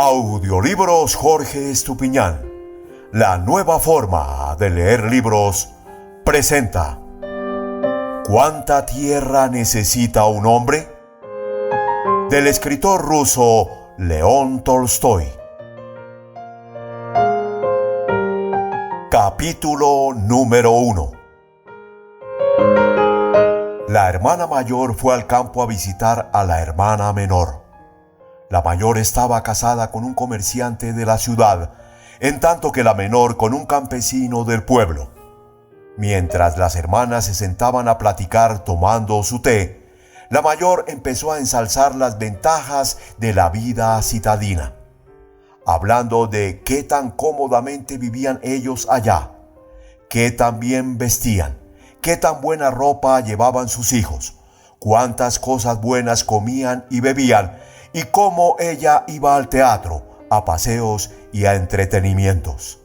Audiolibros Jorge Estupiñán, la nueva forma de leer libros, presenta ¿Cuánta tierra necesita un hombre? Del escritor ruso León Tolstoy. Capítulo número 1. La hermana mayor fue al campo a visitar a la hermana menor. La mayor estaba casada con un comerciante de la ciudad, en tanto que la menor con un campesino del pueblo. Mientras las hermanas se sentaban a platicar tomando su té, la mayor empezó a ensalzar las ventajas de la vida citadina, hablando de qué tan cómodamente vivían ellos allá, qué tan bien vestían, qué tan buena ropa llevaban sus hijos, cuántas cosas buenas comían y bebían, y cómo ella iba al teatro, a paseos y a entretenimientos.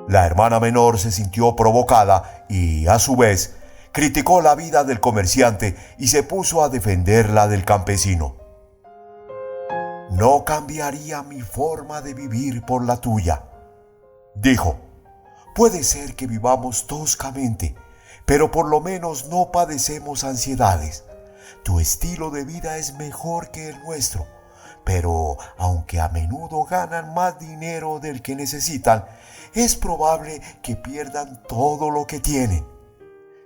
La hermana menor se sintió provocada y, a su vez, criticó la vida del comerciante y se puso a defenderla del campesino. «No cambiaría mi forma de vivir por la tuya», dijo. «Puede ser que vivamos toscamente, pero por lo menos no padecemos ansiedades. Tu estilo de vida es mejor que el nuestro, pero aunque a menudo ganan más dinero del que necesitan, es probable que pierdan todo lo que tienen.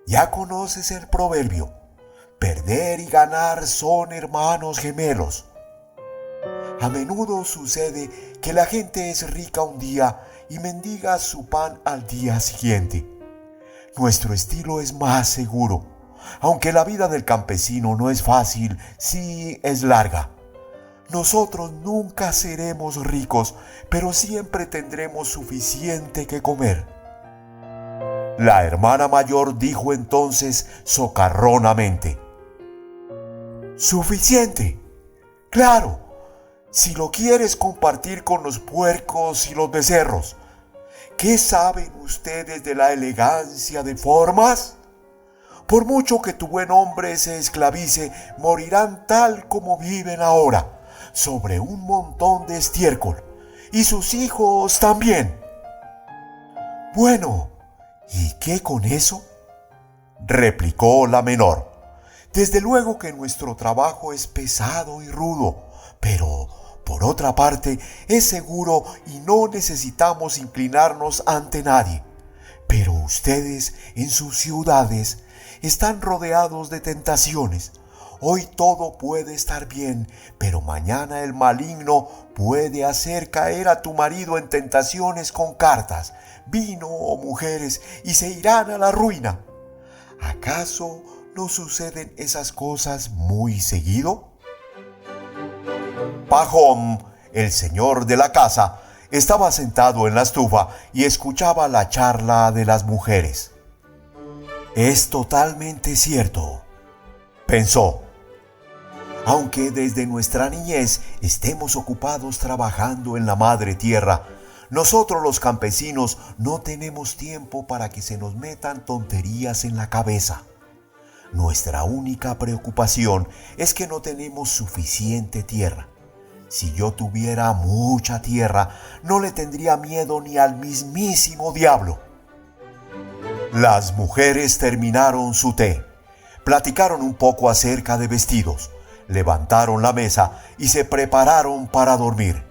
Ya conoces el proverbio, perder y ganar son hermanos gemelos. A menudo sucede que la gente es rica un día y mendiga su pan al día siguiente. Nuestro estilo es más seguro, aunque la vida del campesino no es fácil, sí es larga. Nosotros nunca seremos ricos, pero siempre tendremos suficiente que comer». La hermana mayor dijo entonces socarronamente: «Suficiente, claro, si lo quieres compartir con los puercos y los becerros. ¿Qué saben ustedes de la elegancia de formas? Por mucho que tu buen hombre se esclavice, morirán tal como viven ahora, sobre un montón de estiércol, y sus hijos también». «Bueno, ¿y qué con eso?», replicó la menor. «Desde luego que nuestro trabajo es pesado y rudo, pero por otra parte es seguro y no necesitamos inclinarnos ante nadie. Pero ustedes en sus ciudades están rodeados de tentaciones. Hoy todo puede estar bien, pero mañana el maligno puede hacer caer a tu marido en tentaciones con cartas, vino o mujeres, y se irán a la ruina. ¿Acaso no suceden esas cosas muy seguido?». Pajón, el señor de la casa, estaba sentado en la estufa y escuchaba la charla de las mujeres. «Es totalmente cierto», pensó. «Aunque desde nuestra niñez estemos ocupados trabajando en la madre tierra, nosotros los campesinos no tenemos tiempo para que se nos metan tonterías en la cabeza. Nuestra única preocupación es que no tenemos suficiente tierra. Si yo tuviera mucha tierra, no le tendría miedo ni al mismísimo diablo». Las mujeres terminaron su té, platicaron un poco acerca de vestidos, levantaron la mesa y se prepararon para dormir.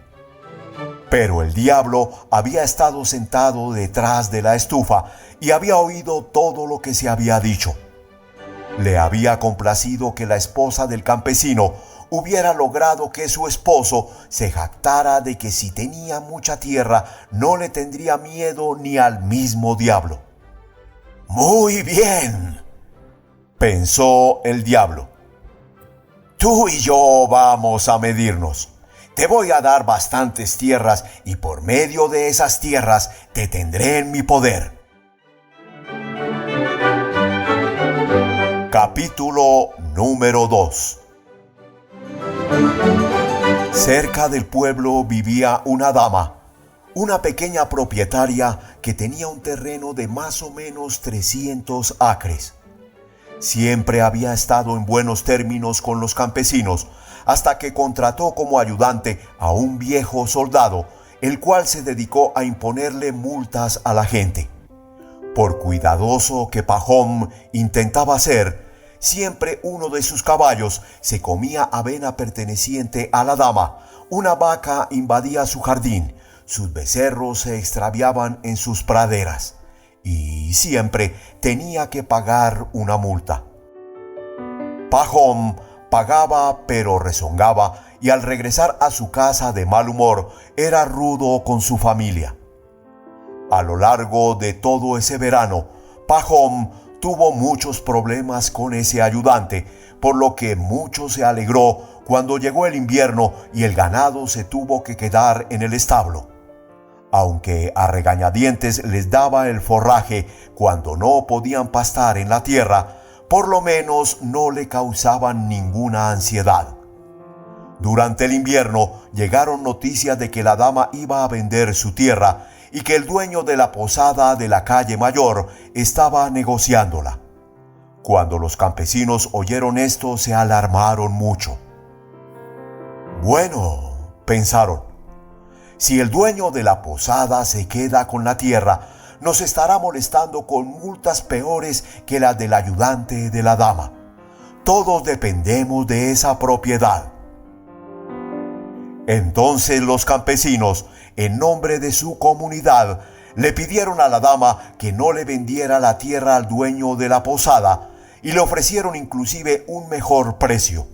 Pero el diablo había estado sentado detrás de la estufa y había oído todo lo que se había dicho. Le había complacido que la esposa del campesino hubiera logrado que su esposo se jactara de que si tenía mucha tierra no le tendría miedo ni al mismo diablo. «Muy bien», pensó el diablo. «Tú y yo vamos a medirnos. Te voy a dar bastantes tierras y por medio de esas tierras te tendré en mi poder». Capítulo número 2. Cerca del pueblo vivía una dama, una pequeña propietaria que tenía un terreno de más o menos 300 acres. Siempre había estado en buenos términos con los campesinos, hasta que contrató como ayudante a un viejo soldado, el cual se dedicó a imponerle multas a la gente. Por cuidadoso que Pahom intentaba ser, siempre uno de sus caballos se comía avena perteneciente a la dama, una vaca invadía su jardín, sus becerros se extraviaban en sus praderas, y siempre tenía que pagar una multa. Pahom pagaba pero rezongaba, y al regresar a su casa de mal humor era rudo con su familia. A lo largo de todo ese verano, Pahom tuvo muchos problemas con ese ayudante, por lo que mucho se alegró cuando llegó el invierno y el ganado se tuvo que quedar en el establo. Aunque a regañadientes les daba el forraje cuando no podían pastar en la tierra, por lo menos no le causaban ninguna ansiedad. Durante el invierno llegaron noticias de que la dama iba a vender su tierra y que el dueño de la posada de la calle Mayor estaba negociándola. Cuando los campesinos oyeron esto, se alarmaron mucho. Bueno, pensaron, si el dueño de la posada se queda con la tierra, nos estará molestando con multas peores que las del ayudante de la dama. Todos dependemos de esa propiedad. Entonces los campesinos, en nombre de su comunidad, le pidieron a la dama que no le vendiera la tierra al dueño de la posada y le ofrecieron inclusive un mejor precio.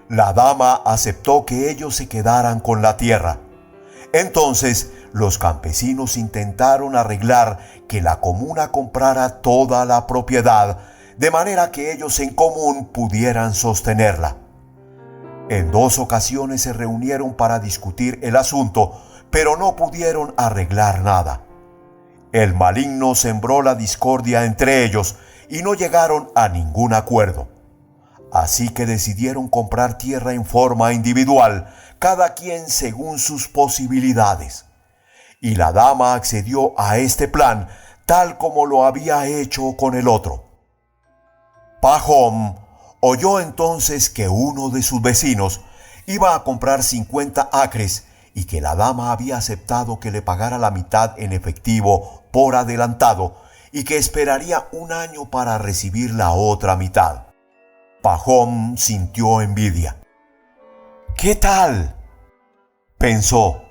La dama aceptó que ellos se quedaran con la tierra. Entonces los campesinos intentaron arreglar que la comuna comprara toda la propiedad, de manera que ellos en común pudieran sostenerla. En 2 ocasiones se reunieron para discutir el asunto, pero no pudieron arreglar nada. El maligno sembró la discordia entre ellos y no llegaron a ningún acuerdo. Así que decidieron comprar tierra en forma individual, cada quien según sus posibilidades. Y la dama accedió a este plan, tal como lo había hecho con el otro. Pahom oyó entonces que uno de sus vecinos iba a comprar 50 acres y que la dama había aceptado que le pagara la mitad en efectivo por adelantado y que esperaría un año para recibir la otra mitad. Pahom sintió envidia. ¿Qué tal?, pensó.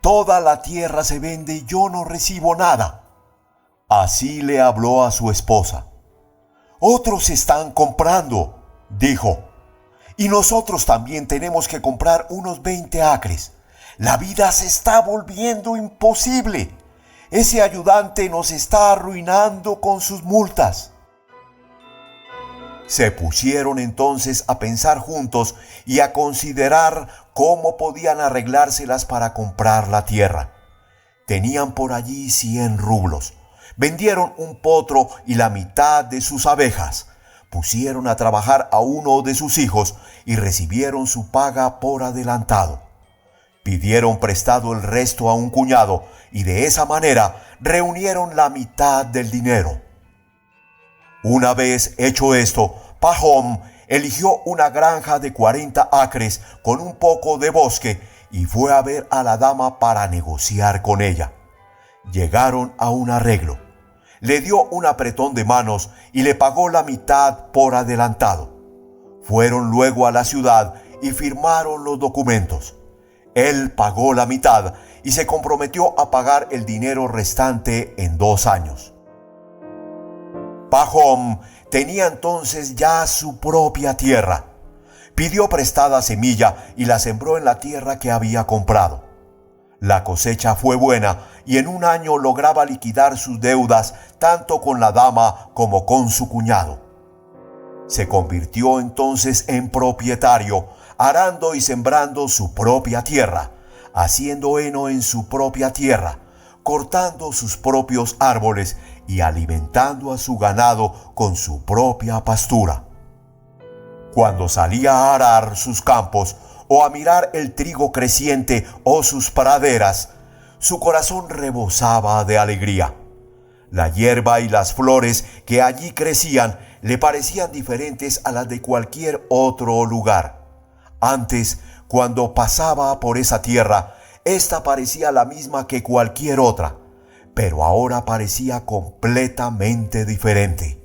Toda la tierra se vende y yo no recibo nada. Así le habló a su esposa. Otros están comprando, dijo, y nosotros también tenemos que comprar unos 20 acres. La vida se está volviendo imposible. Ese ayudante nos está arruinando con sus multas. Se pusieron entonces a pensar juntos y a considerar cómo podían arreglárselas para comprar la tierra. Tenían por allí 100 rublos. Vendieron un potro y la mitad de sus abejas. Pusieron a trabajar a uno de sus hijos y recibieron su paga por adelantado. Pidieron prestado el resto a un cuñado y de esa manera reunieron la mitad del dinero. Una vez hecho esto, Pahom eligió una granja de 40 acres con un poco de bosque y fue a ver a la dama para negociar con ella. Llegaron a un arreglo. Le dio un apretón de manos y le pagó la mitad por adelantado. Fueron luego a la ciudad y firmaron los documentos. Él pagó la mitad y se comprometió a pagar el dinero restante en 2 años. Pahom tenía entonces ya su propia tierra. Pidió prestada semilla y la sembró en la tierra que había comprado. La cosecha fue buena y en un año lograba liquidar sus deudas tanto con la dama como con su cuñado. Se convirtió entonces en propietario, arando y sembrando su propia tierra, haciendo heno en su propia tierra, cortando sus propios árboles y alimentando a su ganado con su propia pastura. Cuando salía a arar sus campos o a mirar el trigo creciente o sus praderas, su corazón rebosaba de alegría. La hierba y las flores que allí crecían le parecían diferentes a las de cualquier otro lugar. Antes, cuando pasaba por esa tierra, esta parecía la misma que cualquier otra, pero ahora parecía completamente diferente.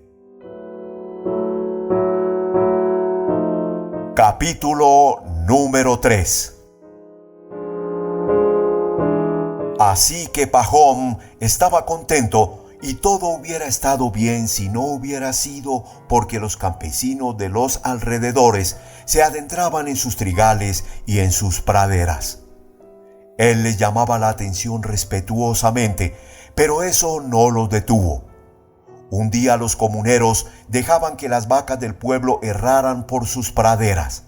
Capítulo número 3. Así que Pahom estaba contento y todo hubiera estado bien si no hubiera sido porque los campesinos de los alrededores se adentraban en sus trigales y en sus praderas. Él les llamaba la atención respetuosamente, pero eso no los detuvo. Un día los comuneros dejaban que las vacas del pueblo erraran por sus praderas.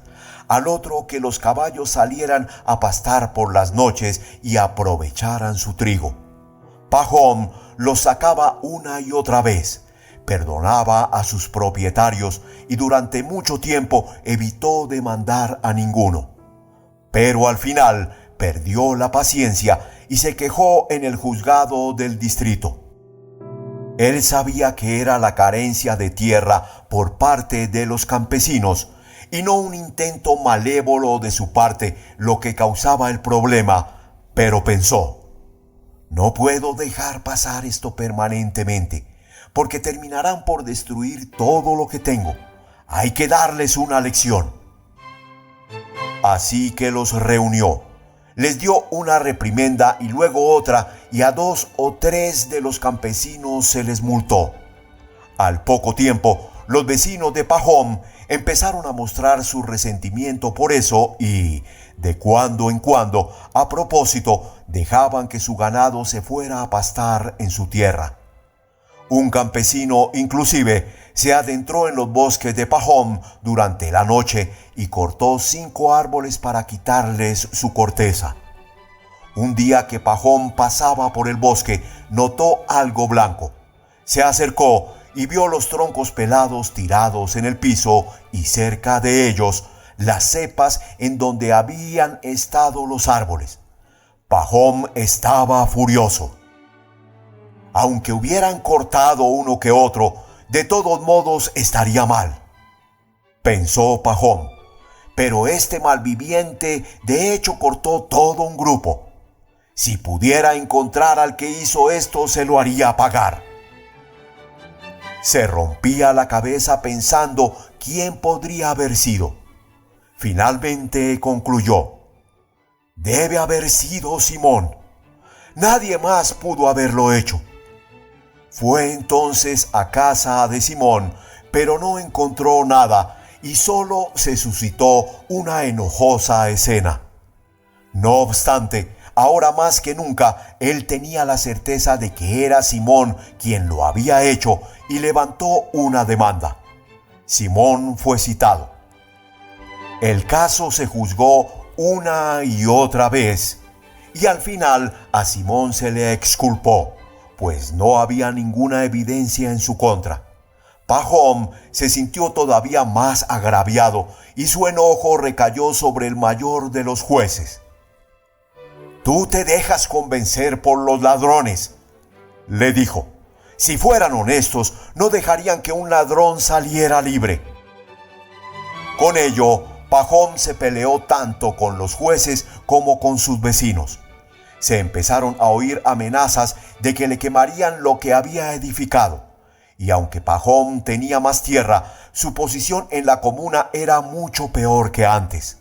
Al otro que los caballos salieran a pastar por las noches y aprovecharan su trigo. Pahom los sacaba una y otra vez, perdonaba a sus propietarios y durante mucho tiempo evitó demandar a ninguno. Pero al final perdió la paciencia y se quejó en el juzgado del distrito. Él sabía que era la carencia de tierra por parte de los campesinos y no un intento malévolo de su parte lo que causaba el problema, pero pensó: no puedo dejar pasar esto permanentemente, porque terminarán por destruir todo lo que tengo. Hay que darles una lección. Así que los reunió. Les dio una reprimenda y luego otra, y a 2 o 3 de los campesinos se les multó. Al poco tiempo, los vecinos de Pahom empezaron a mostrar su resentimiento por eso y, de cuando en cuando, a propósito, dejaban que su ganado se fuera a pastar en su tierra. Un campesino, inclusive, se adentró en los bosques de Pahom durante la noche y cortó 5 árboles para quitarles su corteza. Un día que Pahom pasaba por el bosque, notó algo blanco. Se acercó y vio los troncos pelados tirados en el piso y cerca de ellos las cepas en donde habían estado los árboles. Pahom estaba furioso. Aunque hubieran cortado uno que otro, de todos modos estaría mal, pensó Pahom. Pero este malviviente de hecho cortó todo un grupo. Si pudiera encontrar al que hizo esto, se lo haría pagar. Se rompía la cabeza pensando quién podría haber sido. Finalmente concluyó: debe haber sido Simón. Nadie más pudo haberlo hecho. Fue entonces a casa de Simón, pero no encontró nada y solo se suscitó una enojosa escena. No obstante, ahora más que nunca, él tenía la certeza de que era Simón quien lo había hecho y levantó una demanda. Simón fue citado. El caso se juzgó una y otra vez y al final a Simón se le exculpó, pues no había ninguna evidencia en su contra. Pahom se sintió todavía más agraviado y su enojo recayó sobre el mayor de los jueces. «Tú te dejas convencer por los ladrones», le dijo. «Si fueran honestos, no dejarían que un ladrón saliera libre». Con ello, Pahom se peleó tanto con los jueces como con sus vecinos. Se empezaron a oír amenazas de que le quemarían lo que había edificado. Y aunque Pahom tenía más tierra, su posición en la comuna era mucho peor que antes.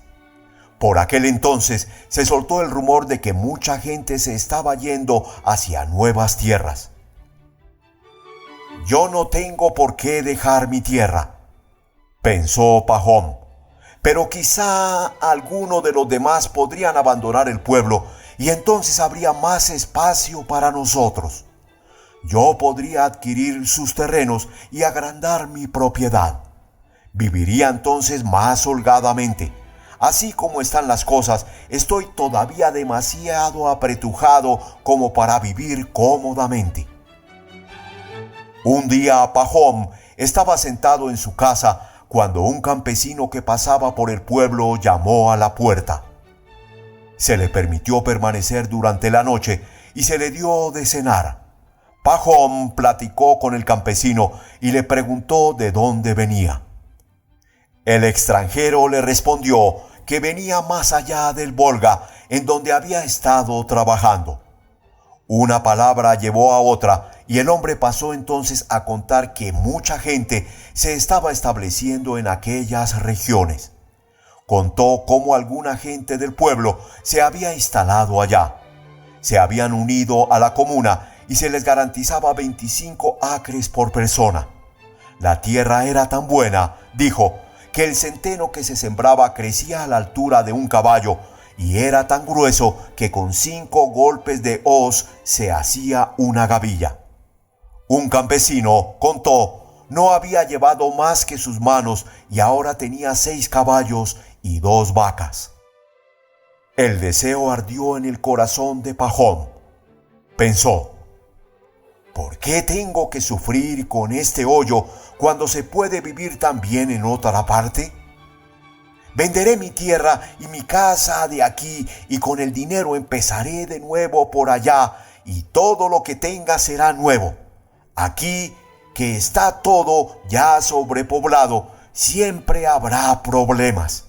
Por aquel entonces se soltó el rumor de que mucha gente se estaba yendo hacia nuevas tierras. «Yo no tengo por qué dejar mi tierra», pensó Pahom, «pero quizá alguno de los demás podrían abandonar el pueblo y entonces habría más espacio para nosotros. Yo podría adquirir sus terrenos y agrandar mi propiedad. Viviría entonces más holgadamente. Así como están las cosas, estoy todavía demasiado apretujado como para vivir cómodamente». Un día Pahom estaba sentado en su casa cuando un campesino que pasaba por el pueblo llamó a la puerta. Se le permitió permanecer durante la noche y se le dio de cenar. Pahom platicó con el campesino y le preguntó de dónde venía. El extranjero le respondió que venía más allá del Volga, en donde había estado trabajando. Una palabra llevó a otra, y el hombre pasó entonces a contar que mucha gente se estaba estableciendo en aquellas regiones. Contó cómo alguna gente del pueblo se había instalado allá. Se habían unido a la comuna y se les garantizaba 25 acres por persona. La tierra era tan buena, dijo, que el centeno que se sembraba crecía a la altura de un caballo y era tan grueso que con 5 golpes de hoz se hacía una gavilla. Un campesino, contó, no había llevado más que sus manos y ahora tenía 6 caballos y 2 vacas. El deseo ardió en el corazón de Pajom. Pensó, ¿por qué tengo que sufrir con este hoyo cuando se puede vivir tan bien en otra parte? Venderé mi tierra y mi casa de aquí y con el dinero empezaré de nuevo por allá y todo lo que tenga será nuevo. Aquí, que está todo ya sobrepoblado, siempre habrá problemas.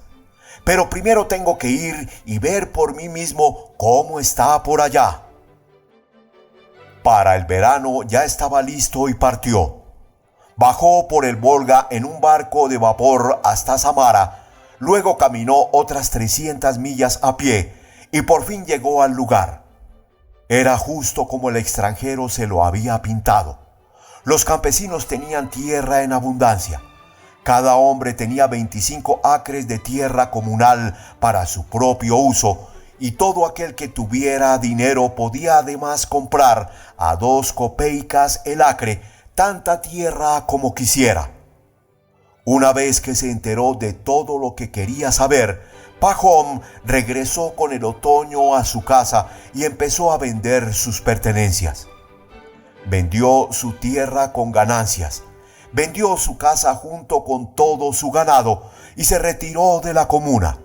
Pero primero tengo que ir y ver por mí mismo cómo está por allá. Para el verano ya estaba listo y partió. Bajó por el Volga en un barco de vapor hasta Samara, luego caminó otras 300 millas a pie y por fin llegó al lugar. Era justo como el extranjero se lo había pintado. Los campesinos tenían tierra en abundancia. Cada hombre tenía 25 acres de tierra comunal para su propio uso, y todo aquel que tuviera dinero podía además comprar a 2 copeicas el acre tanta tierra como quisiera. Una vez que se enteró de todo lo que quería saber, Pajom regresó con el otoño a su casa y empezó a vender sus pertenencias. Vendió su tierra con ganancias, vendió su casa junto con todo su ganado y se retiró de la comuna.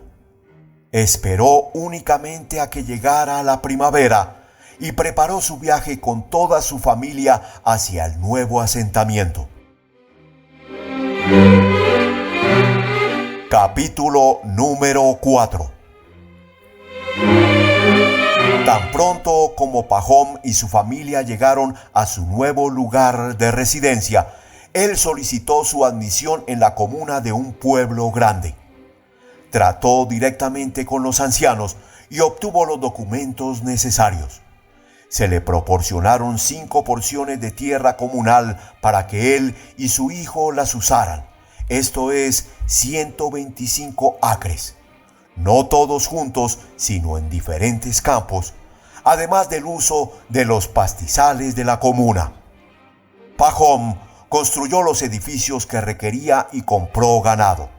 Esperó únicamente a que llegara la primavera y preparó su viaje con toda su familia hacia el nuevo asentamiento. Capítulo número 4. Tan pronto como Pajom y su familia llegaron a su nuevo lugar de residencia, él solicitó su admisión en la comuna de un pueblo grande. Trató directamente con los ancianos y obtuvo los documentos necesarios. Se le proporcionaron 5 porciones de tierra comunal para que él y su hijo las usaran, esto es 125 acres. No todos juntos, sino en diferentes campos, además del uso de los pastizales de la comuna. Pajom construyó los edificios que requería y compró ganado.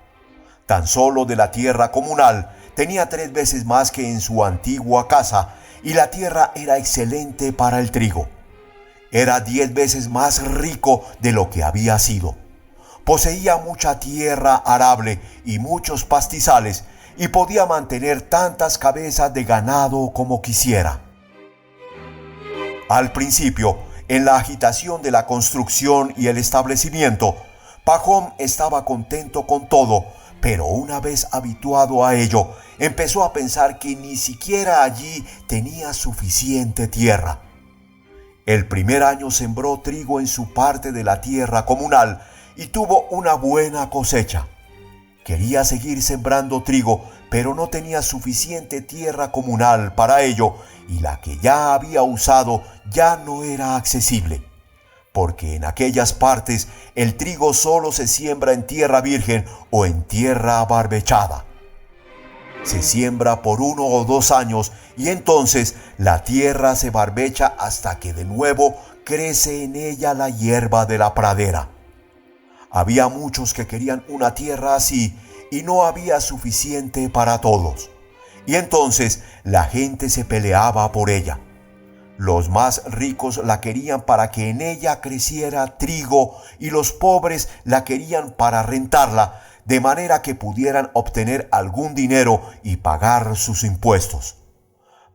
Tan solo de la tierra comunal tenía 3 veces más que en su antigua casa y la tierra era excelente para el trigo. Era 10 veces más rico de lo que había sido. Poseía mucha tierra arable y muchos pastizales y podía mantener tantas cabezas de ganado como quisiera. Al principio, en la agitación de la construcción y el establecimiento, Pajom estaba contento con todo, pero una vez habituado a ello, empezó a pensar que ni siquiera allí tenía suficiente tierra. El primer año sembró trigo en su parte de la tierra comunal y tuvo una buena cosecha. Quería seguir sembrando trigo, pero no tenía suficiente tierra comunal para ello y la que ya había usado ya no era accesible, porque en aquellas partes el trigo solo se siembra en tierra virgen o en tierra barbechada. Se siembra por 1 o 2 años y entonces la tierra se barbecha hasta que de nuevo crece en ella la hierba de la pradera. Había muchos que querían una tierra así y no había suficiente para todos. Y entonces la gente se peleaba por ella. Los más ricos la querían para que en ella creciera trigo y los pobres la querían para rentarla, de manera que pudieran obtener algún dinero y pagar sus impuestos.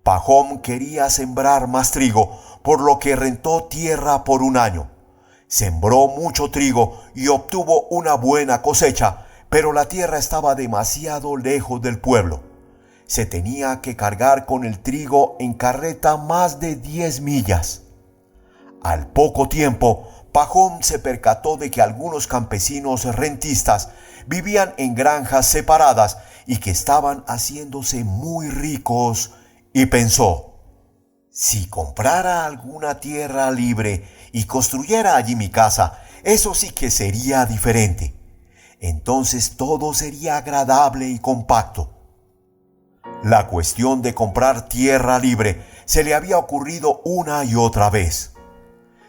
Pajom quería sembrar más trigo, por lo que rentó tierra por 1 año. Sembró mucho trigo y obtuvo una buena cosecha, pero la tierra estaba demasiado lejos del pueblo. Se tenía que cargar con el trigo en carreta más de 10 millas. Al poco tiempo, Pahom se percató de que algunos campesinos rentistas vivían en granjas separadas y que estaban haciéndose muy ricos, y pensó: si comprara alguna tierra libre y construyera allí mi casa, eso sí que sería diferente. Entonces todo sería agradable y compacto. La cuestión de comprar tierra libre se le había ocurrido una y otra vez.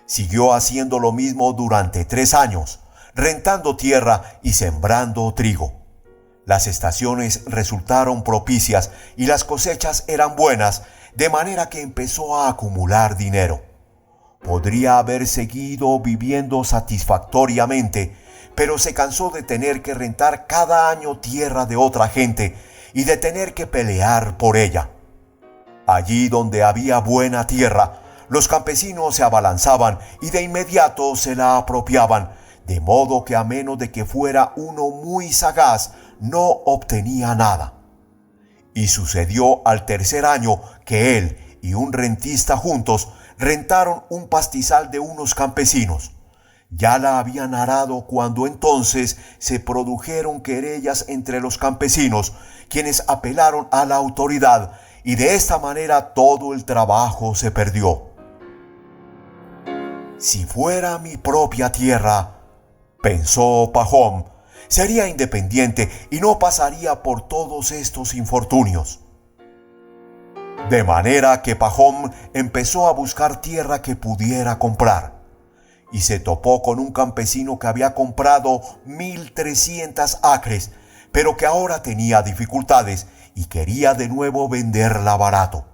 Siguió haciendo lo mismo durante 3 años, rentando tierra y sembrando trigo. Las estaciones resultaron propicias y las cosechas eran buenas, de manera que empezó a acumular dinero. Podría haber seguido viviendo satisfactoriamente, pero se cansó de tener que rentar cada año tierra de otra gente y de tener que pelear por ella. Allí donde había buena tierra, los campesinos se abalanzaban y de inmediato se la apropiaban, de modo que a menos de que fuera uno muy sagaz, no obtenía nada. Y sucedió al 3er año que él y un rentista juntos rentaron un pastizal de unos campesinos. Ya la habían arado cuando entonces se produjeron querellas entre los campesinos, quienes apelaron a la autoridad, y de esta manera todo el trabajo se perdió. Si fuera mi propia tierra, pensó Pahom, sería independiente y no pasaría por todos estos infortunios. De manera que Pahom empezó a buscar tierra que pudiera comprar, y se topó con un campesino que había comprado 1,300 acres, pero que ahora tenía dificultades y quería de nuevo venderla barato.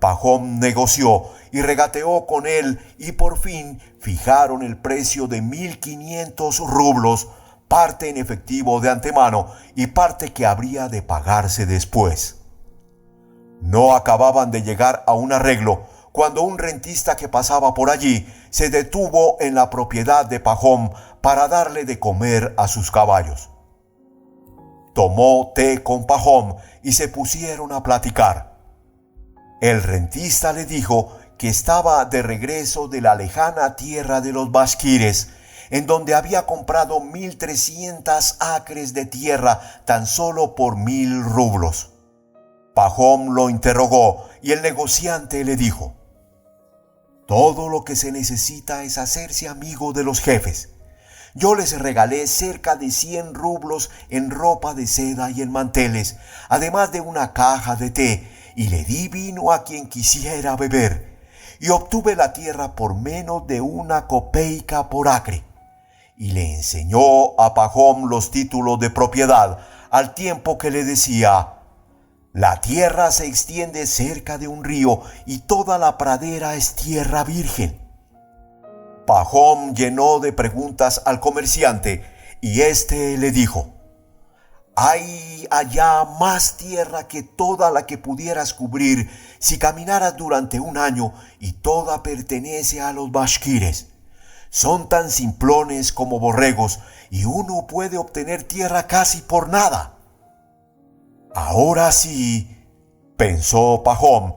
Pahom negoció y regateó con él y por fin fijaron el precio de 1,500 rublos, parte en efectivo de antemano y parte que habría de pagarse después. No acababan de llegar a un arreglo cuando un rentista que pasaba por allí se detuvo en la propiedad de Pahom para darle de comer a sus caballos. Tomó té con Pahom y se pusieron a platicar. El rentista le dijo que estaba de regreso de la lejana tierra de los Bashkires, en donde había comprado 1,300 acres de tierra tan solo por 1,000 rublos. Pahom lo interrogó y el negociante le dijo: todo lo que se necesita es hacerse amigo de los jefes. Yo les regalé cerca de 100 rublos en ropa de seda y en manteles, además de una caja de té, y le di vino a quien quisiera beber, y obtuve la tierra por menos de 1 kopeica por acre. Y le enseñó a Pahom los títulos de propiedad, al tiempo que le decía: la tierra se extiende cerca de un río y toda la pradera es tierra virgen. Pahom llenó de preguntas al comerciante y éste le dijo: hay allá más tierra que toda la que pudieras cubrir si caminaras durante un año, y toda pertenece a los Bashkires. Son tan simplones como borregos y uno puede obtener tierra casi por nada. Ahora sí, pensó Pahom,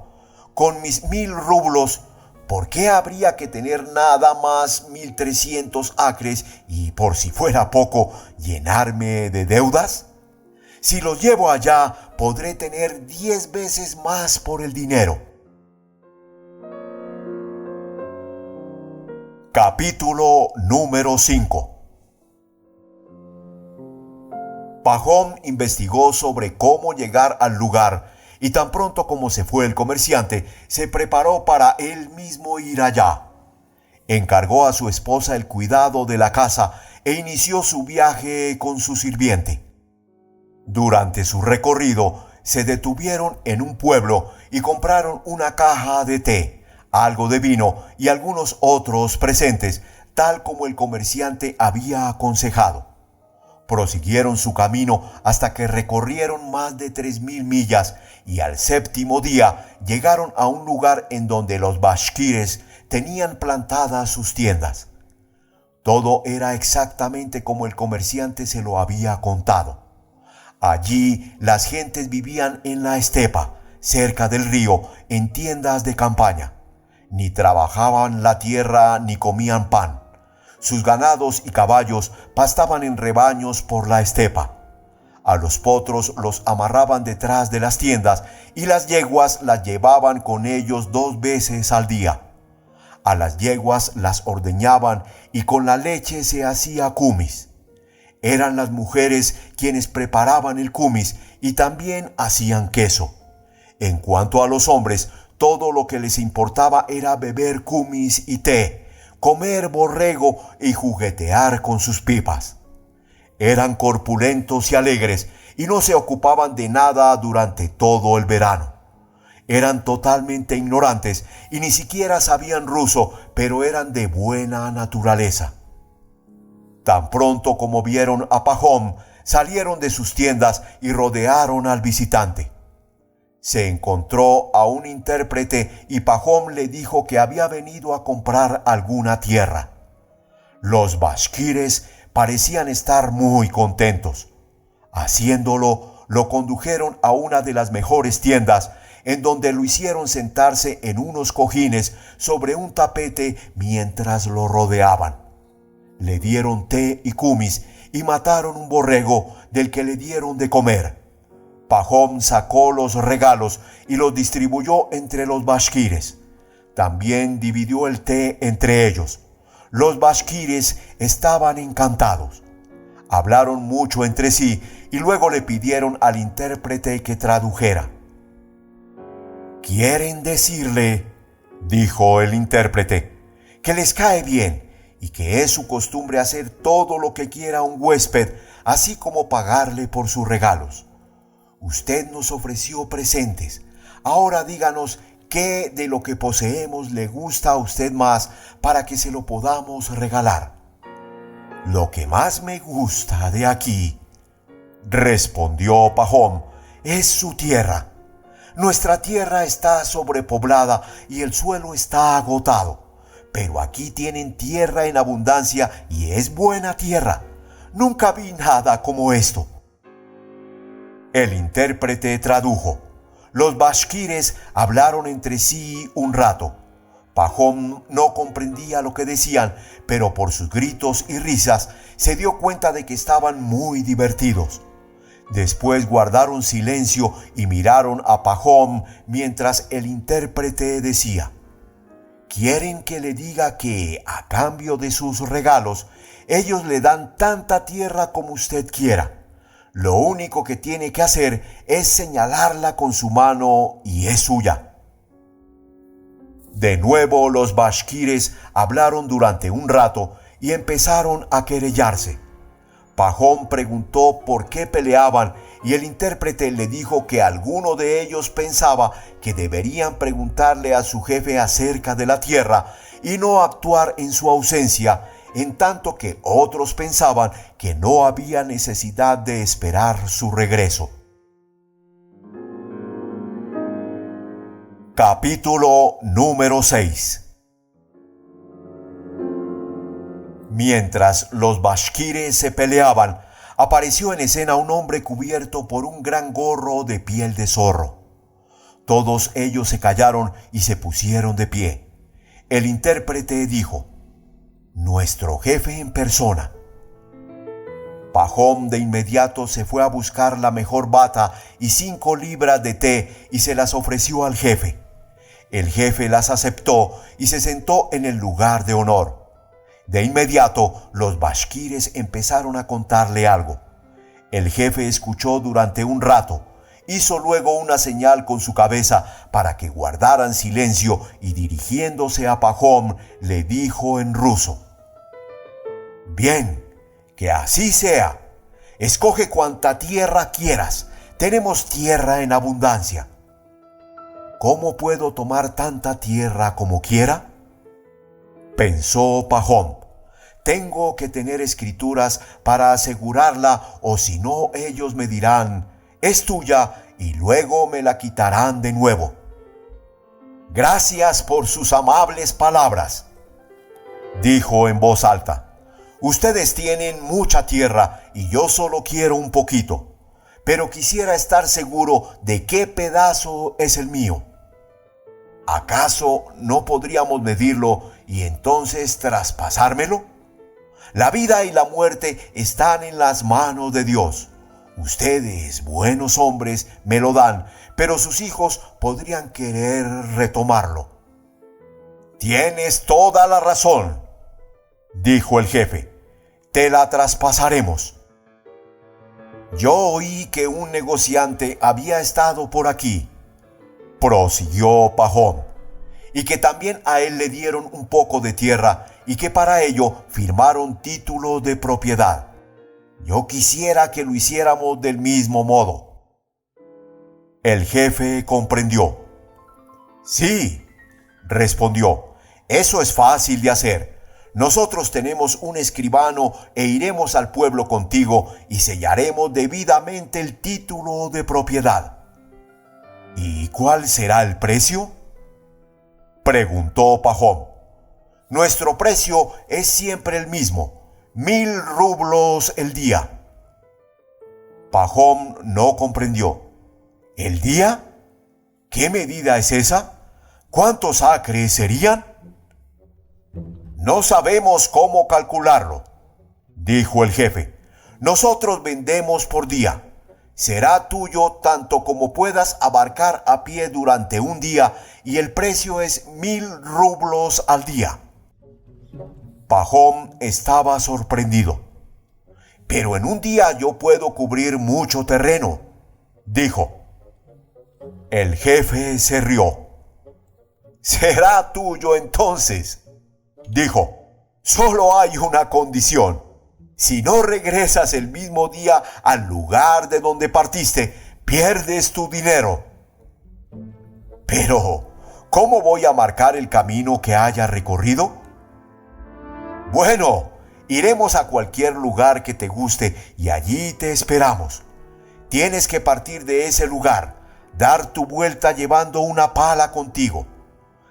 con mis 1,000 rublos, ¿por qué habría que tener nada más 1,300 acres y, por si fuera poco, llenarme de deudas? Si los llevo allá, podré tener 10 veces más por el dinero. Capítulo número 5. Pahom investigó sobre cómo llegar al lugar y tan pronto como se fue el comerciante, se preparó para él mismo ir allá. Encargó a su esposa el cuidado de la casa e inició su viaje con su sirviente. Durante su recorrido, se detuvieron en un pueblo y compraron una caja de té, algo de vino y algunos otros presentes, tal como el comerciante había aconsejado. Prosiguieron su camino hasta que recorrieron más de 3,000 millas y al 7º día llegaron a un lugar en donde los Bashkires tenían plantadas sus tiendas. Todo era exactamente como el comerciante se lo había contado. Allí las gentes vivían en la estepa, cerca del río, en tiendas de campaña. Ni trabajaban la tierra ni comían pan. Sus ganados y caballos pastaban en rebaños por la estepa. A los potros los amarraban detrás de las tiendas y las yeguas las llevaban con ellos 2 veces al día. A las yeguas las ordeñaban y con la leche se hacía cumis. Eran las mujeres quienes preparaban el cumis y también hacían queso. En cuanto a los hombres, todo lo que les importaba era beber cumis y té, comer borrego y juguetear con sus pipas. Eran corpulentos y alegres y no se ocupaban de nada durante todo el verano. Eran totalmente ignorantes y ni siquiera sabían ruso, pero eran de buena naturaleza. Tan pronto como vieron a Pajom, salieron de sus tiendas y rodearon al visitante. Se encontró a un intérprete y Pajom le dijo que había venido a comprar alguna tierra. Los bashkires parecían estar muy contentos. Haciéndolo, lo condujeron a una de las mejores tiendas, en donde lo hicieron sentarse en unos cojines sobre un tapete mientras lo rodeaban. Le dieron té y cumis y mataron un borrego del que le dieron de comer. Pajom sacó los regalos y los distribuyó entre los bashkires. También dividió el té entre ellos. Los bashkires estaban encantados. Hablaron mucho entre sí y luego le pidieron al intérprete que tradujera. «Quieren decirle», dijo el intérprete, «que les cae bien y que es su costumbre hacer todo lo que quiera un huésped, así como pagarle por sus regalos. Usted nos ofreció presentes. Ahora díganos qué de lo que poseemos le gusta a usted más para que se lo podamos regalar». «Lo que más me gusta de aquí», respondió Pajom, «es su tierra. Nuestra tierra está sobrepoblada y el suelo está agotado. Pero aquí tienen tierra en abundancia y es buena tierra. Nunca vi nada como esto». El intérprete tradujo. Los bashkires hablaron entre sí un rato. Pajom no comprendía lo que decían, pero por sus gritos y risas se dio cuenta de que estaban muy divertidos. Después guardaron silencio y miraron a Pajom mientras el intérprete decía: «¿Quieren que le diga que, a cambio de sus regalos, ellos le dan tanta tierra como usted quiera? Lo único que tiene que hacer es señalarla con su mano y es suya». De nuevo los bashkires hablaron durante un rato y empezaron a querellarse. Pajom preguntó por qué peleaban y el intérprete le dijo que alguno de ellos pensaba que deberían preguntarle a su jefe acerca de la tierra y no actuar en su ausencia, en tanto que otros pensaban que no había necesidad de esperar su regreso. Capítulo número 6. Mientras los bashkires se peleaban, apareció en escena un hombre cubierto por un gran gorro de piel de zorro. Todos ellos se callaron y se pusieron de pie. El intérprete dijo: «Nuestro jefe en persona». Pajom de inmediato se fue a buscar la mejor bata y 5 libras de té y se las ofreció al jefe. El jefe las aceptó y se sentó en el lugar de honor. De inmediato, los bashkires empezaron a contarle algo. El jefe escuchó durante un rato, hizo luego una señal con su cabeza para que guardaran silencio y dirigiéndose a Pajom, le dijo en ruso: «Bien, que así sea. Escoge cuanta tierra quieras. Tenemos tierra en abundancia». «¿Cómo puedo tomar tanta tierra como quiera?», pensó Pajom. «Tengo que tener escrituras para asegurarla, o si no ellos me dirán: es tuya, y luego me la quitarán de nuevo». «Gracias por sus amables palabras», dijo en voz alta. Ustedes tienen mucha tierra y yo solo quiero un poquito, pero quisiera estar seguro de qué pedazo es el mío. ¿Acaso no podríamos medirlo y entonces traspasármelo? La vida y la muerte están en las manos de Dios. Ustedes, buenos hombres, me lo dan, pero sus hijos podrían querer retomarlo. Tienes toda la razón, dijo el jefe. Te la traspasaremos. Yo oí que un negociante había estado por aquí, prosiguió Pajón, y que también a él le dieron un poco de tierra y que para ello firmaron título de propiedad. Yo quisiera que lo hiciéramos del mismo modo. El jefe comprendió. Sí, respondió, eso es fácil de hacer. Nosotros tenemos un escribano e iremos al pueblo contigo y sellaremos debidamente el título de propiedad. ¿Y cuál será el precio?, preguntó Pajón. Nuestro precio es siempre el mismo, 1000 rublos el día. Pajón no comprendió. ¿El día? ¿Qué medida es esa? ¿Cuántos acres serían? No sabemos cómo calcularlo, dijo el jefe. Nosotros vendemos por día. Será tuyo tanto como puedas abarcar a pie durante un día y el precio es 1000 rublos al día. Pajón estaba sorprendido. Pero en un día yo puedo cubrir mucho terreno, dijo. El jefe se rió. Será tuyo entonces, dijo. Solo hay una condición. Si no regresas el mismo día al lugar de donde partiste, pierdes tu dinero. Pero, ¿cómo voy a marcar el camino que haya recorrido? Bueno, iremos a cualquier lugar que te guste y allí te esperamos. Tienes que partir de ese lugar, dar tu vuelta llevando una pala contigo.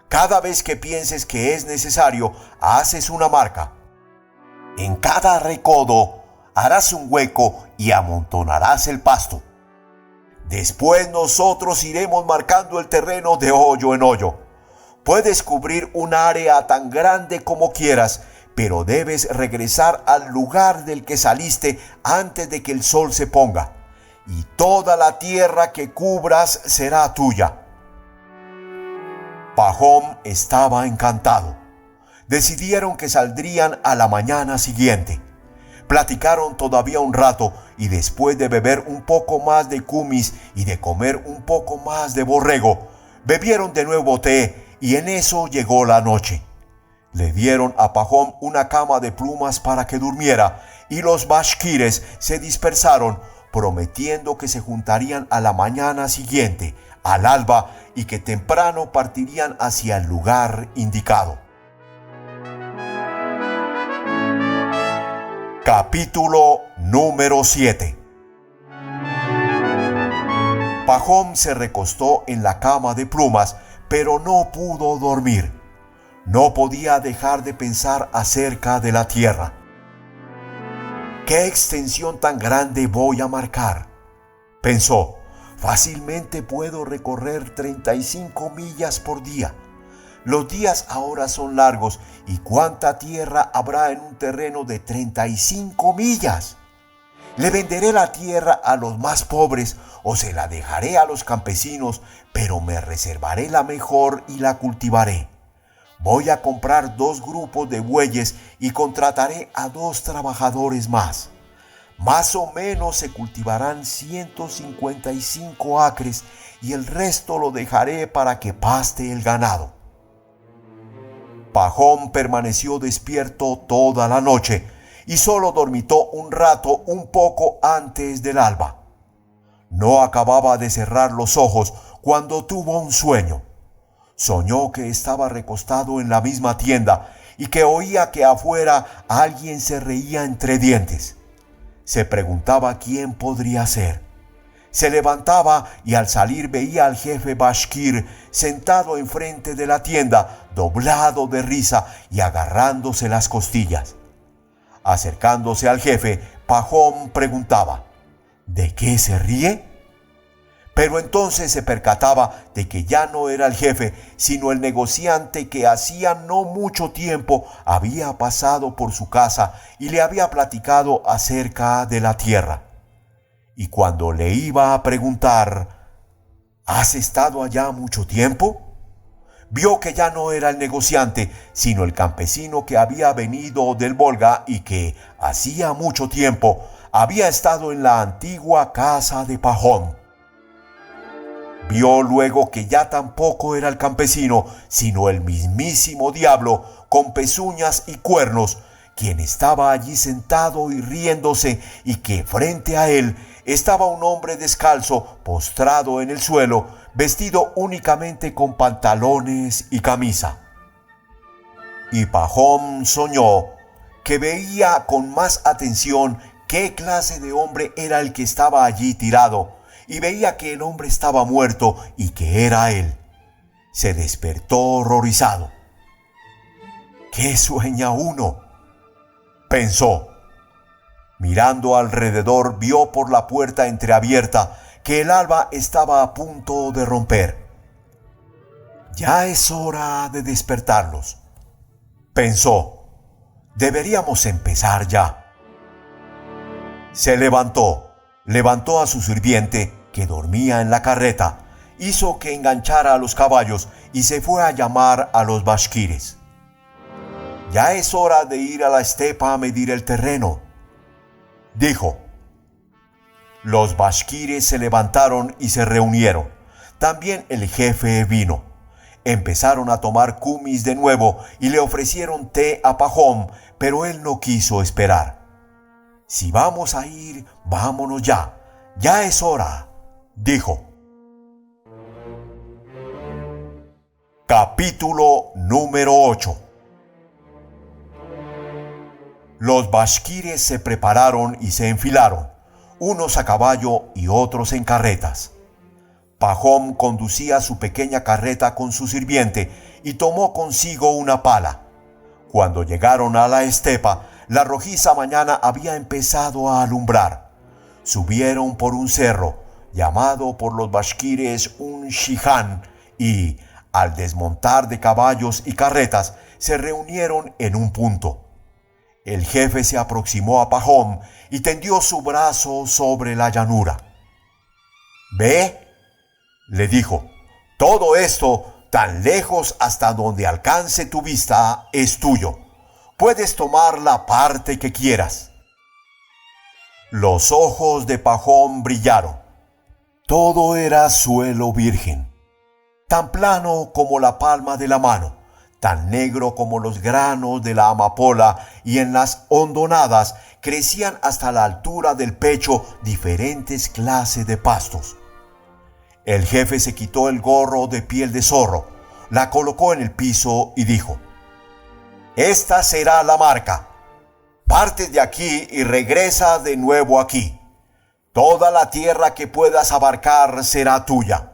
Cada vez que pienses que es necesario, haces una marca. En cada recodo harás un hueco y amontonarás el pasto. Después nosotros iremos marcando el terreno de hoyo en hoyo. Puedes cubrir un área tan grande como quieras, pero debes regresar al lugar del que saliste antes de que el sol se ponga, y toda la tierra que cubras será tuya. Pajón estaba encantado. Decidieron que saldrían a la mañana siguiente. Platicaron todavía un rato y después de beber un poco más de kumis y de comer un poco más de borrego, bebieron de nuevo té y en eso llegó la noche. Le dieron a Pajón una cama de plumas para que durmiera y los bashkires se dispersaron prometiendo que se juntarían a la mañana siguiente, al alba, y que temprano partirían hacia el lugar indicado. Capítulo número 7. Pajón se recostó en la cama de plumas, pero no pudo dormir. No podía dejar de pensar acerca de la tierra. ¿Qué extensión tan grande voy a marcar?, pensó. Fácilmente puedo recorrer 35 millas por día. Los días ahora son largos, ¿y cuánta tierra habrá en un terreno de 35 millas? Le venderé la tierra a los más pobres o se la dejaré a los campesinos, pero me reservaré la mejor y la cultivaré. Voy a comprar 2 grupos de bueyes y contrataré a 2 trabajadores más. Más o menos se cultivarán 155 acres y el resto lo dejaré para que paste el ganado. Pajón permaneció despierto toda la noche y solo dormitó un rato un poco antes del alba. No acababa de cerrar los ojos cuando tuvo un sueño. Soñó que estaba recostado en la misma tienda y que oía que afuera alguien se reía entre dientes. Se preguntaba quién podría ser. Se levantaba y al salir veía al jefe bashkir sentado enfrente de la tienda, doblado de risa y agarrándose las costillas. Acercándose al jefe, Pajón preguntaba: ¿de qué se ríe? Pero entonces se percataba de que ya no era el jefe, sino el negociante que hacía no mucho tiempo había pasado por su casa y le había platicado acerca de la tierra. Y cuando le iba a preguntar: ¿has estado allá mucho tiempo?, vio que ya no era el negociante, sino el campesino que había venido del Volga y que hacía mucho tiempo había estado en la antigua casa de Pajón. Vio luego que ya tampoco era el campesino, sino el mismísimo diablo, con pezuñas y cuernos, quien estaba allí sentado y riéndose, y que frente a él estaba un hombre descalzo, postrado en el suelo, vestido únicamente con pantalones y camisa. Y Pajón soñó que veía con más atención qué clase de hombre era el que estaba allí tirado, y veía que el hombre estaba muerto y que era él. Se despertó horrorizado. ¿Qué sueña uno?, pensó. Mirando alrededor, vio por la puerta entreabierta que el alba estaba a punto de romper. Ya es hora de despertarlos, pensó. Deberíamos empezar ya. Se levantó a su sirviente, que dormía en la carreta, hizo que enganchara a los caballos y se fue a llamar a los bashkires. Ya es hora de ir a la estepa a medir el terreno, dijo. Los bashkires se levantaron y se reunieron. También el jefe vino. Empezaron a tomar kumis de nuevo y le ofrecieron té a Pajón, pero él no quiso esperar. Si vamos a ir, vámonos ya. Ya es hora, dijo. Capítulo número 8. Los bashkires se prepararon y se enfilaron, unos a caballo y otros en carretas. Pajón conducía su pequeña carreta con su sirviente y tomó consigo una pala. Cuando llegaron a la estepa, la rojiza mañana había empezado a alumbrar. Subieron por un cerro, llamado por los bashkires un shiján, y, al desmontar de caballos y carretas, se reunieron en un punto. El jefe se aproximó a Pajón y tendió su brazo sobre la llanura. «¿Ve?», le dijo, «todo esto, tan lejos hasta donde alcance tu vista, es tuyo. Puedes tomar la parte que quieras». Los ojos de Pajón brillaron. Todo era suelo virgen, tan plano como la palma de la mano, tan negro como los granos de la amapola, y en las hondonadas crecían hasta la altura del pecho diferentes clases de pastos. El jefe se quitó el gorro de piel de zorro, la colocó en el piso y dijo: «Esta será la marca. Partes de aquí y regresa de nuevo aquí. Toda la tierra que puedas abarcar será tuya».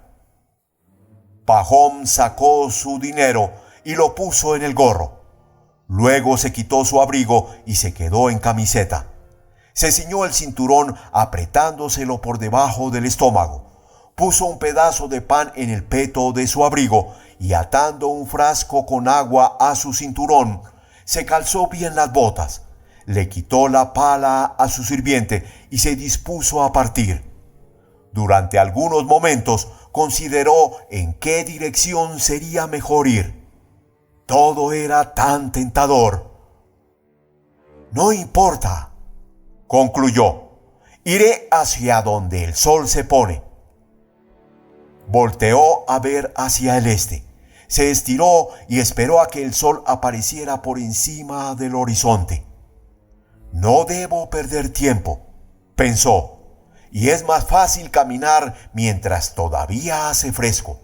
Pajón sacó su dinero y lo puso en el gorro. Luego se quitó su abrigo y se quedó en camiseta. Se ciñó el cinturón apretándoselo por debajo del estómago. Puso un pedazo de pan en el peto de su abrigo y, atando un frasco con agua a su cinturón, se calzó bien las botas. Le quitó la pala a su sirviente y se dispuso a partir. Durante algunos momentos consideró en qué dirección sería mejor ir. Todo era tan tentador. «No importa», concluyó, «iré hacia donde el sol se pone». Volteó a ver hacia el este. Se estiró y esperó a que el sol apareciera por encima del horizonte. «No debo perder tiempo», pensó, «y es más fácil caminar mientras todavía hace fresco».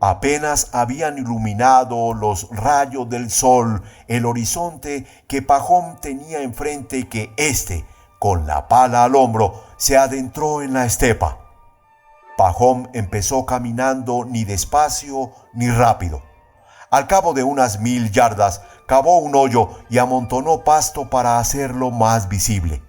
Apenas habían iluminado los rayos del sol el horizonte que Pajón tenía enfrente, que éste, con la pala al hombro, se adentró en la estepa. Pajón empezó caminando ni despacio ni rápido. Al cabo de unas 1000 yardas, cavó un hoyo y amontonó pasto para hacerlo más visible.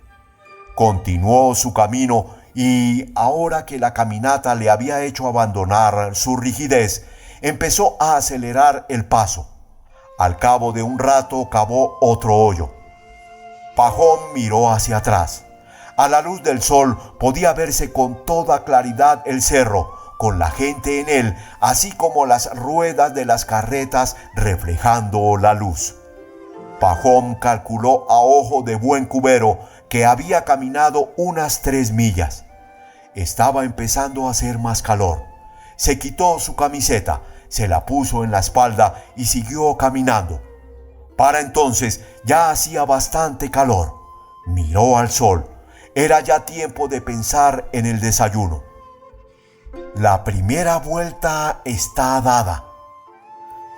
Continuó su camino y, ahora que la caminata le había hecho abandonar su rigidez, empezó a acelerar el paso. Al cabo de un rato cavó otro hoyo. Pajón miró hacia atrás. A la luz del sol podía verse con toda claridad el cerro, con la gente en él, así como las ruedas de las carretas reflejando la luz. Pajón calculó a ojo de buen cubero que había caminado unas 3 millas. Estaba empezando a hacer más calor. Se quitó su camiseta, se la puso en la espalda y siguió caminando. Para entonces ya hacía bastante calor. Miró al sol. Era ya tiempo de pensar en el desayuno. La primera vuelta está dada,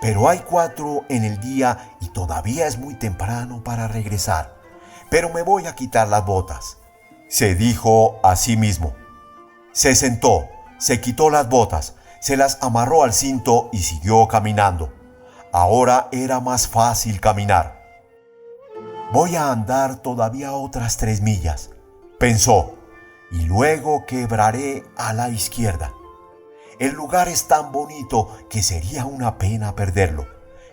pero hay 4 en el día y todavía es muy temprano para regresar. Pero me voy a quitar las botas, se dijo a sí mismo. Se sentó, se quitó las botas, se las amarró al cinto y siguió caminando. Ahora era más fácil caminar. Voy a andar todavía otras 3 millas, pensó, y luego quebraré a la izquierda. El lugar es tan bonito que sería una pena perderlo.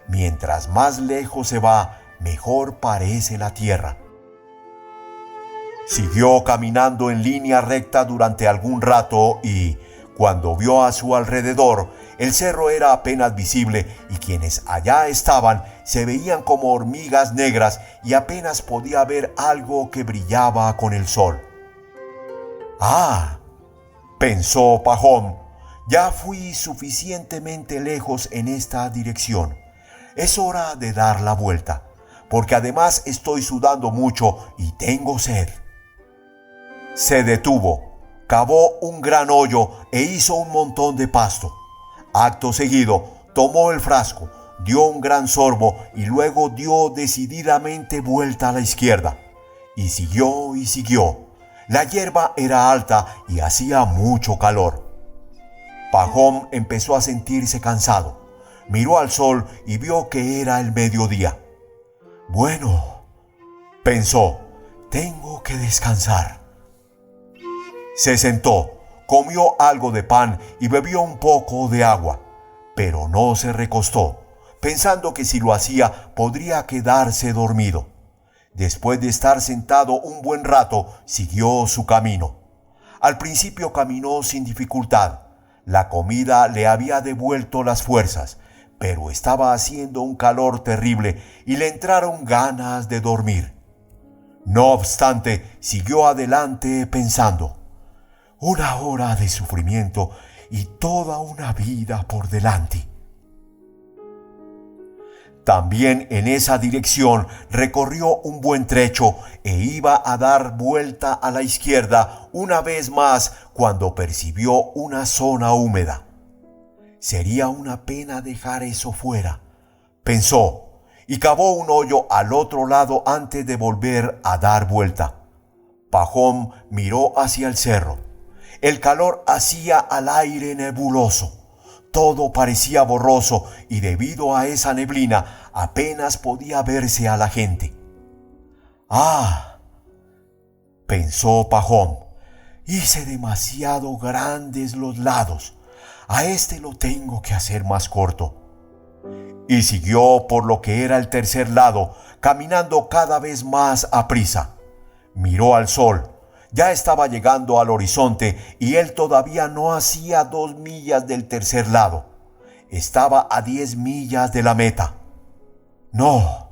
Mientras más lejos se va, mejor parece la tierra. Siguió caminando en línea recta durante algún rato y, cuando vio a su alrededor, el cerro era apenas visible y quienes allá estaban se veían como hormigas negras y apenas podía ver algo que brillaba con el sol. ¡Ah!, pensó Pajón, ya fui suficientemente lejos en esta dirección. Es hora de dar la vuelta, porque además estoy sudando mucho y tengo sed. Se detuvo, cavó un gran hoyo e hizo un montón de pasto. Acto seguido, tomó el frasco, dio un gran sorbo y luego dio decididamente vuelta a la izquierda. Y siguió y siguió. La hierba era alta y hacía mucho calor. Pajón empezó a sentirse cansado. Miró al sol y vio que era el mediodía. Bueno, pensó, tengo que descansar. Se sentó, comió algo de pan y bebió un poco de agua, pero no se recostó, pensando que si lo hacía podría quedarse dormido. Después de estar sentado un buen rato, siguió su camino. Al principio caminó sin dificultad. La comida le había devuelto las fuerzas, pero estaba haciendo un calor terrible y le entraron ganas de dormir. No obstante, siguió adelante pensando: 1 hora de sufrimiento y toda una vida por delante. También en esa dirección recorrió un buen trecho e iba a dar vuelta a la izquierda una vez más cuando percibió una zona húmeda. Sería una pena dejar eso fuera, pensó, y cavó un hoyo al otro lado antes de volver a dar vuelta. Pajón miró hacia el cerro. El calor hacía al aire nebuloso. Todo parecía borroso y debido a esa neblina apenas podía verse a la gente. ¡Ah!, pensó Pajón, hice demasiado grandes los lados. A este lo tengo que hacer más corto. Y siguió por lo que era el tercer lado, caminando cada vez más aprisa. Miró al sol. Ya estaba llegando al horizonte y él todavía no hacía 2 millas del tercer lado. Estaba a 10 millas de la meta. No,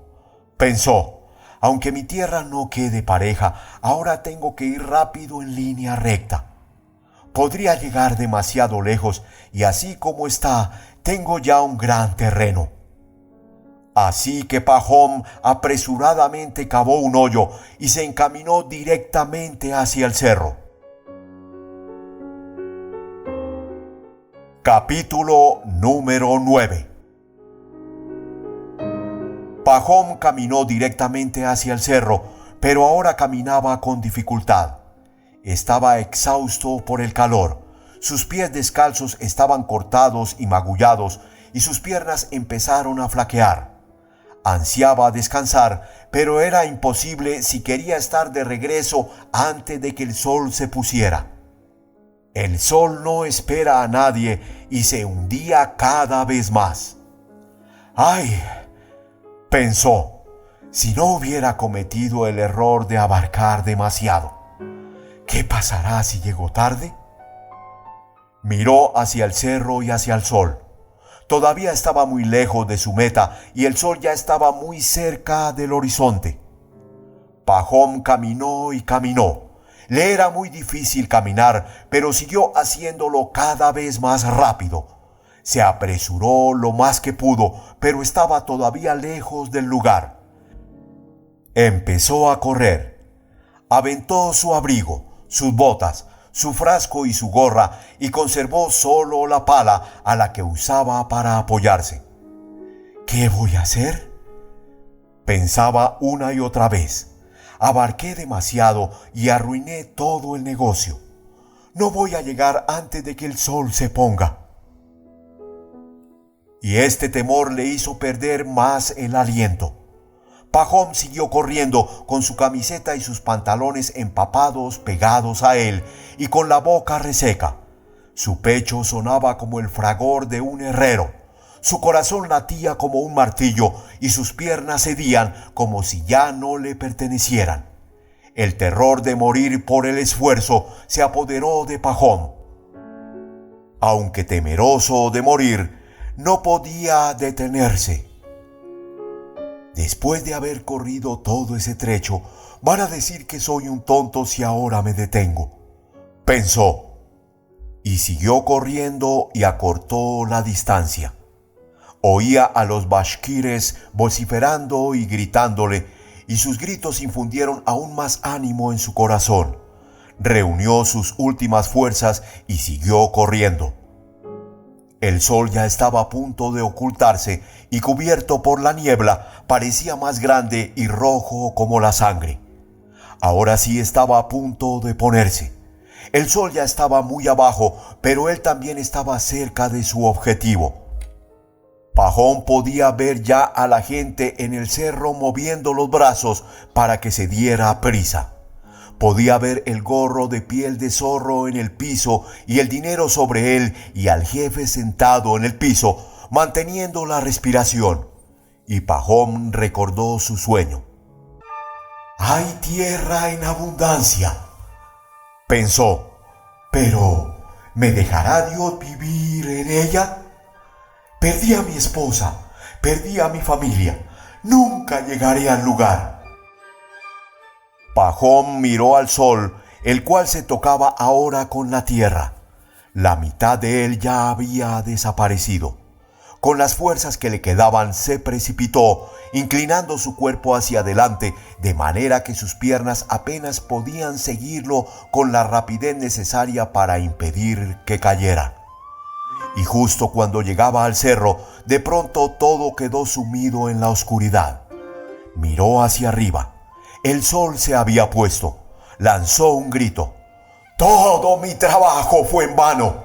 pensó, aunque mi tierra no quede pareja, ahora tengo que ir rápido en línea recta. Podría llegar demasiado lejos y así como está, tengo ya un gran terreno. Así que Pajón apresuradamente cavó un hoyo y se encaminó directamente hacia el cerro. Capítulo número 9. Pajón caminó directamente hacia el cerro, pero ahora caminaba con dificultad. Estaba exhausto por el calor. Sus pies descalzos estaban cortados y magullados y sus piernas empezaron a flaquear. Ansiaba descansar, pero era imposible si quería estar de regreso antes de que el sol se pusiera. El sol no espera a nadie y se hundía cada vez más. ¡Ay!, pensó, si no hubiera cometido el error de abarcar demasiado. ¿Qué pasará si llego tarde? Miró hacia el cerro y hacia el sol. Todavía estaba muy lejos de su meta y el sol ya estaba muy cerca del horizonte. Pajón caminó y caminó. Le era muy difícil caminar, pero siguió haciéndolo cada vez más rápido. Se apresuró lo más que pudo, pero estaba todavía lejos del lugar. Empezó a correr. Aventó su abrigo, sus botas, su frasco y su gorra y conservó solo la pala a la que usaba para apoyarse. ¿Qué voy a hacer?, pensaba una y otra vez. Abarqué demasiado y arruiné todo el negocio. No voy a llegar antes de que el sol se ponga. Y este temor le hizo perder más el aliento. Pajón siguió corriendo con su camiseta y sus pantalones empapados pegados a él y con la boca reseca. Su pecho sonaba como el fragor de un herrero. Su corazón latía como un martillo y sus piernas cedían como si ya no le pertenecieran. El terror de morir por el esfuerzo se apoderó de Pajón. Aunque temeroso de morir, no podía detenerse. Después de haber corrido todo ese trecho, van a decir que soy un tonto si ahora me detengo, pensó, y siguió corriendo y acortó la distancia. Oía a los bashkires vociferando y gritándole, y sus gritos infundieron aún más ánimo en su corazón. Reunió sus últimas fuerzas y siguió corriendo. El sol ya estaba a punto de ocultarse y cubierto por la niebla parecía más grande y rojo como la sangre. Ahora sí estaba a punto de ponerse. El sol ya estaba muy abajo, pero él también estaba cerca de su objetivo. Pajón podía ver ya a la gente en el cerro moviendo los brazos para que se diera prisa. Podía ver el gorro de piel de zorro en el piso y el dinero sobre él y al jefe sentado en el piso, manteniendo la respiración. Y Pajón recordó su sueño. «Hay tierra en abundancia», pensó, «pero ¿me dejará Dios vivir en ella? Perdí a mi esposa, perdí a mi familia, nunca llegaré al lugar». Pajón miró al sol, el cual se tocaba ahora con la tierra. La mitad de él ya había desaparecido. Con las fuerzas que le quedaban se precipitó, inclinando su cuerpo hacia adelante, de manera que sus piernas apenas podían seguirlo con la rapidez necesaria para impedir que cayera. Y justo cuando llegaba al cerro, de pronto todo quedó sumido en la oscuridad. Miró hacia arriba. El sol se había puesto. Lanzó un grito. «¡Todo mi trabajo fue en vano!»,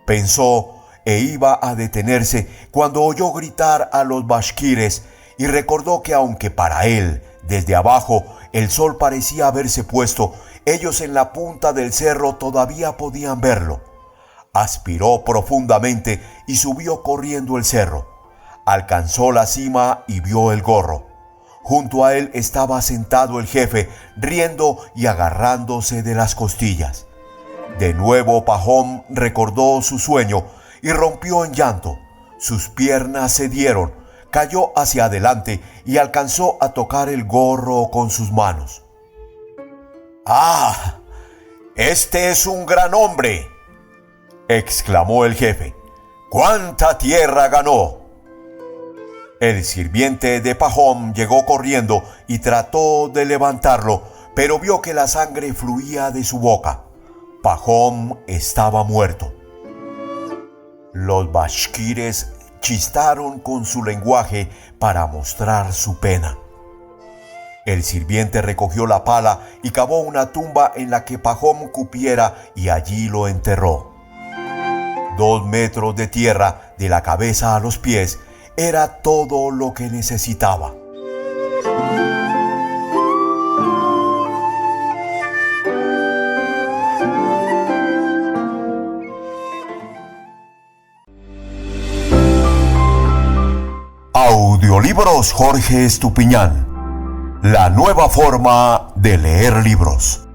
pensó, e iba a detenerse cuando oyó gritar a los bashkires y recordó que aunque para él, desde abajo, el sol parecía haberse puesto, ellos en la punta del cerro todavía podían verlo. Aspiró profundamente y subió corriendo el cerro. Alcanzó la cima y vio el gorro. Junto a él estaba sentado el jefe, riendo y agarrándose de las costillas. De nuevo Pajón recordó su sueño y rompió en llanto. Sus piernas cedieron, cayó hacia adelante y alcanzó a tocar el gorro con sus manos. «¡Ah! ¡Este es un gran hombre!», exclamó el jefe. «¿Cuánta tierra ganó?». El sirviente de Pajón llegó corriendo y trató de levantarlo, pero vio que la sangre fluía de su boca. Pajón estaba muerto. Los bashkires chistaron con su lenguaje para mostrar su pena. El sirviente recogió la pala y cavó una tumba en la que Pajón cupiera y allí lo enterró. 2 metros de tierra de la cabeza a los pies, era todo lo que necesitaba. Audiolibros Jorge Estupiñán. La nueva forma de leer libros.